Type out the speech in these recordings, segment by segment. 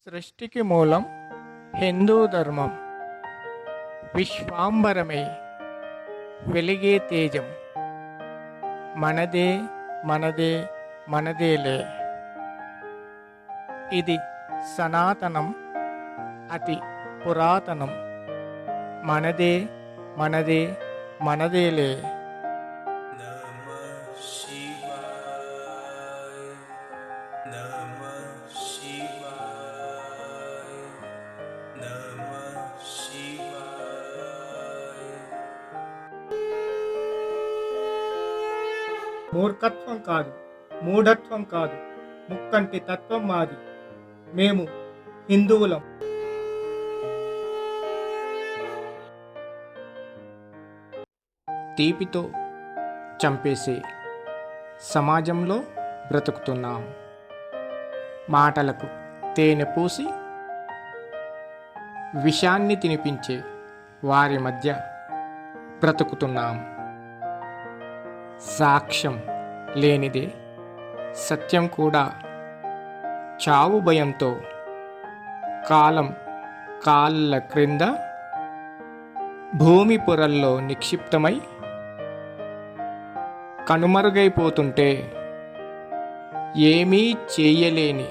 సృష్టికి మూలం హిందూ ధర్మం. విశ్వాంబరమై వెలిగే తేజం మనదే మనదే మనదేలే. ఇది సనాతనం, అతి పురాతనం. మనదే మనదే మనదేలే. మూర్ఖత్వం కాదు, మూఢత్వం కాదు, ముక్కంటి తత్వం మాది. మేము హిందువులం. తీపితో చంపేసే సమాజంలో బ్రతుకుతున్నాం. మాటలకు తేనె పూసి విషాన్ని తినిపించే వారి మధ్య బ్రతుకుతున్నాం. సాక్ష్యం లేనిదే సత్యం కూడా చావు భయంతో కాలం కాళ్ళ క్రింద భూమి పొరల్లో నిక్షిప్తమై కనుమరుగైపోతుంటే ఏమీ చేయలేని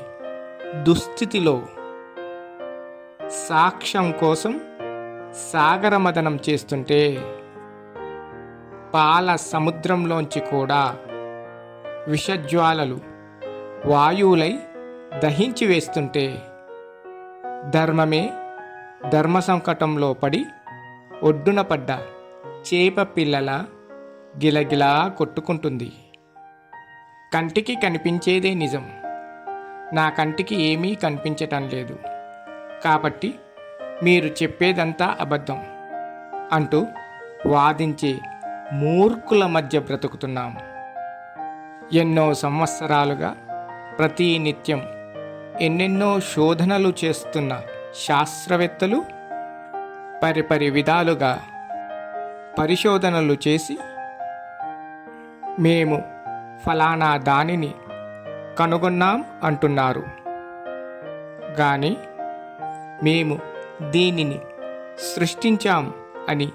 దుస్థితిలో సాక్ష్యం కోసం సాగరమదనం చేస్తుంటే పాల సముద్రంలోంచి కూడా విషజ్వాలలు వాయువులై దహించి వేస్తుంటే ధర్మమే ధర్మ సంకటంలో పడి ఒడ్డున పడ్డ చేప పిల్లల గిలగిలా కొట్టుకుంటుంది. కంటికి కనిపించేదే నిజం, నా కంటికి ఏమీ కనిపించటం లేదు కాబట్టి మీరు చెప్పేదంతా అబద్ధం అంటూ వాదించే మూర్ఖుల మధ్య బ్రతుకుతున్నాం. ఎన్నో సంవత్సరాలుగా ప్రతి నిత్యం ఎన్నెన్నో శోధనలు చేస్తున్న శాస్త్రవేత్తలు పరిపరి విధాలుగా పరిశోధనలు చేసి మేము ఫలానా దానిని కనుగొన్నాం అంటున్నారు. కానీ మేము దీనిని సృష్టించాం అని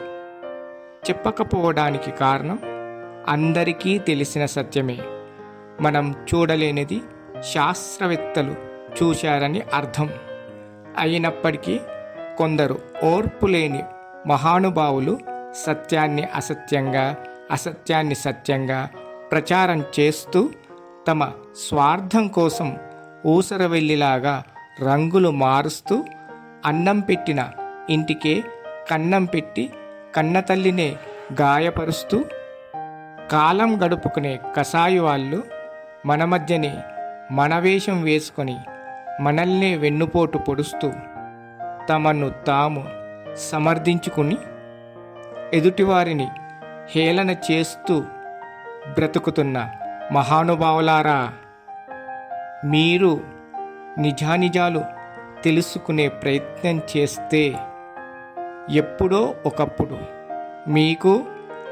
చెప్పకపోవడానికి కారణం అందరికీ తెలిసిన సత్యమే. మనం చూడలేనిది శాస్త్రవేత్తలు చూశారని అర్థం. అయినప్పటికీ కొందరు ఓర్పులేని మహానుభావులు సత్యాన్ని అసత్యంగా, అసత్యాన్ని సత్యంగా ప్రచారం చేస్తూ తమ స్వార్థం కోసం ఊసరవెల్లిలాగా రంగులు మారుస్తూ అన్నం పెట్టిన ఇంటికే కన్నం పెట్టి కన్నతల్లినే గాయపరుస్తూ కాలం గడుపుకునే కసాయి వాళ్ళు మన మధ్యనే మనవేషం వేసుకొని మనల్నే వెన్నుపోటు పొడుస్తూ తమను తాము సమర్థించుకుని ఎదుటివారిని హేళన చేస్తూ బ్రతుకుతున్న మహానుభావులారా, మీరు నిజానిజాలు తెలుసుకునే ప్రయత్నం చేస్తే ఎప్పుడో ఒకప్పుడు మీకు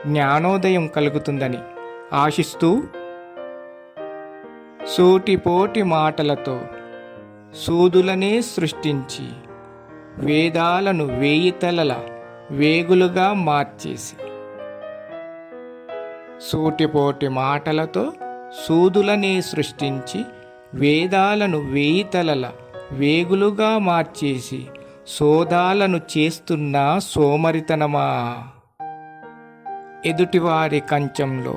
జ్ఞానోదయం కలుగుతుందని ఆశిస్తూ సూటిపోటి మాటలతో సూదులనే సృష్టించి వేదాలను 1000 తలల వేగులుగా మార్చేసి సూటిపోటి మాటలతో సూదులనే సృష్టించి వేదాలను 1000 తలల వేగులుగా మార్చేసి సోదాలను చేస్తున్న సోమరితనమా. ఎదుటివారి కంచంలో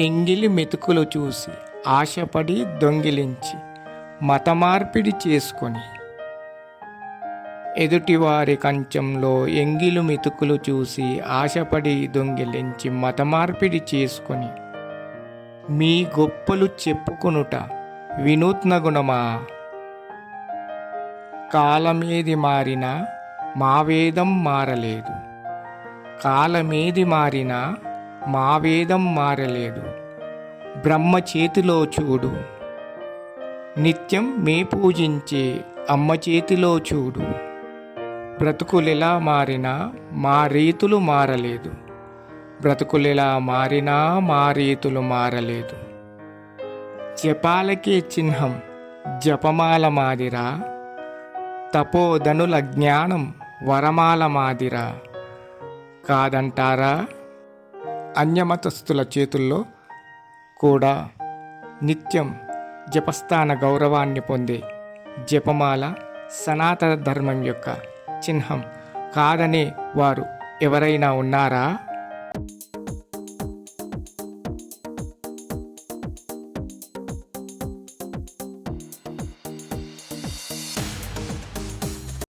ఎంగిలి మెతుకులు చూసి ఆశపడి దొంగిలించి మతమార్పిడి చేసుకొని ఎదుటివారి కంచంలో ఎంగిలి మెతుకులు చూసి ఆశపడి దొంగిలించి మతమార్పిడి చేసుకొని మీ గొప్పలు చెప్పుకొనుట వినూత్న గుణమా. కాలమేది మారినా మా వేదం మారలేదు, కాలమేది మారినా మా వేదం మారలేదు. బ్రహ్మ చేతిలో చూడు, నిత్యం మే పూజించే అమ్మ చేతిలో చూడు. బ్రతుకులెలా మారినా మా రీతులు మారలేదు, బ్రతుకులెలా మారినా మా రీతులు మారలేదు. జపాలకే చిహ్నం జపమాల మాదిరా, తపోధనుల జ్ఞానం వరమాల మాదిరా కాదంటారా? అన్యమతస్థుల చేతుల్లో కూడా నిత్యం జపస్థాన గౌరవాన్ని పొందే జపమాల సనాతన ధర్మం యొక్క చిహ్నం కాదనే వారు ఎవరైనా ఉన్నారా?